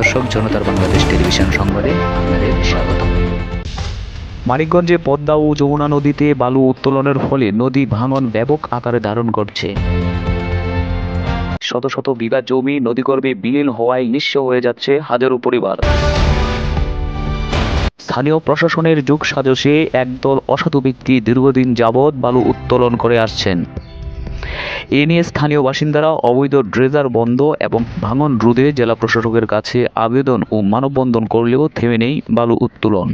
দর্শক, জনতার বাংলাদেশ টেলিভিশন সংবাদে আপনাদের স্বাগত। মানিকগঞ্জে পদ্মা ও যমুনা নদীতে বালু উত্তোলনের ফলে নদী ভাঙন ব্যাপক আকারে ধারণ করছে। শত শত বিঘা জমি নদীগর্ভে বিলীন হওয়ায় নিঃস্ব হয়ে যাচ্ছে হাজারো পরিবার। স্থানীয় প্রশাসনের যোগ সাজশে একদল অসাধু ব্যক্তি দীর্ঘদিন যাবৎ বালু উত্তোলন করে আসছেন। এ নিয়ে স্থানীয় বাসিন্দারা অবৈধ ড্রেজার বন্ধ এবং ভাঙন রোধে জেলা প্রশাসকের কাছে আবেদন ও মানববন্ধন করলেও থেমে নেই বালু উত্তোলন।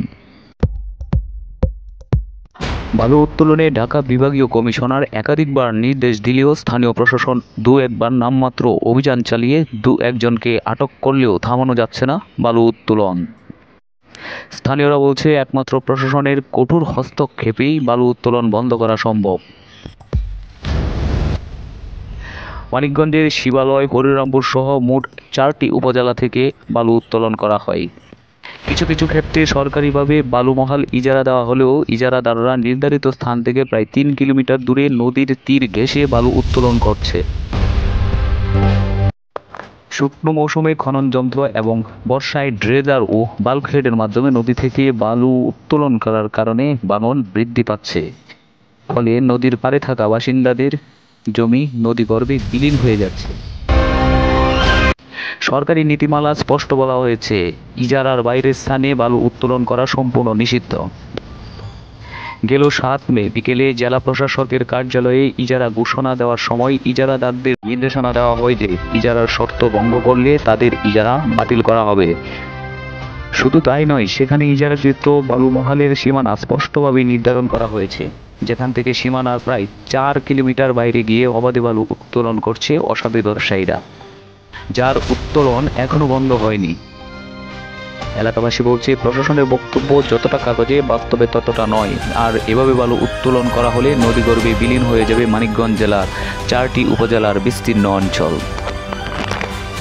বালু উত্তোলনে ঢাকা বিভাগীয় কমিশনার একাধিকবার নির্দেশ দিলেও স্থানীয় প্রশাসন দু-একবার নামমাত্র অভিযান চালিয়ে দু-একজনকে আটক করলেও থামানো যাচ্ছে না বালু উত্তোলন। স্থানীয়রা বলছে, একমাত্র প্রশাসনের কঠোর হস্তক্ষেপেই বালু উত্তোলন বন্ধ করা সম্ভব। মানিকগঞ্জের শিবালয়, হরিরামপুর সহ মোট 4টি উপজেলা থেকে বালু উত্তোলন করা হয়। কিছু কিছু ক্ষেত্রে সরকারিভাবে বালু মহাল ইজারা দেওয়া হলেও ইজারাদাররা নির্ধারিত স্থান থেকে প্রায় 3 কিলোমিটার দূরে নদীর তীর ঘেঁষে বালু উত্তোলন করছে। শুকনো মৌসুমে খনন যন্ত্র এবং বর্ষায় ড্রেজার ও বাল্কহেডের মাধ্যমে নদী থেকে বালু উত্তোলন করার কারণে ভাঙন বৃদ্ধি পাচ্ছে। ফলে নদীর পাড়ে থাকা বাসিন্দাদের জমি নদীগর্ভে বিলীন হয়ে যাচ্ছে। সরকারি নীতিমালা স্পষ্ট বলা হয়েছে, ইজারার বাইরের স্থানে বালু উত্তোলন করা সম্পূর্ণ নিষিদ্ধ। গেল 7 মে বিকেলে জেলা প্রশাসকের কার্যালয়ে ইজারা ঘোষণা দেওয়ার সময় ইজারাদারদের নির্দেশনা দেওয়া হয় যে ইজারার শর্ত ভঙ্গ করলে তাদের ইজারা বাতিল করা হবে। শুধু তাই নয়, সেখানে ইজারাকৃত বালু মহালের সীমানা স্পষ্টভাবে নির্ধারণ করা হয়েছে, যেখান থেকে সীমানার প্রায় 4 কিলোমিটার বাইরে গিয়ে অবাধে বালু উত্তোলন করছে অসাধু ব্যবসায়ীরা, যার উত্তোলন এখনো বন্ধ হয়নি। এলাকাবাসী বলছে, প্রশাসনের বক্তব্য যতটা কাগজে, বাস্তবে ততটা নয়। আর এভাবে বালু উত্তোলন করা হলে নদীগর্ভে বিলীন হয়ে যাবে মানিকগঞ্জ জেলার 4টি উপজেলার বিস্তীর্ণ অঞ্চল।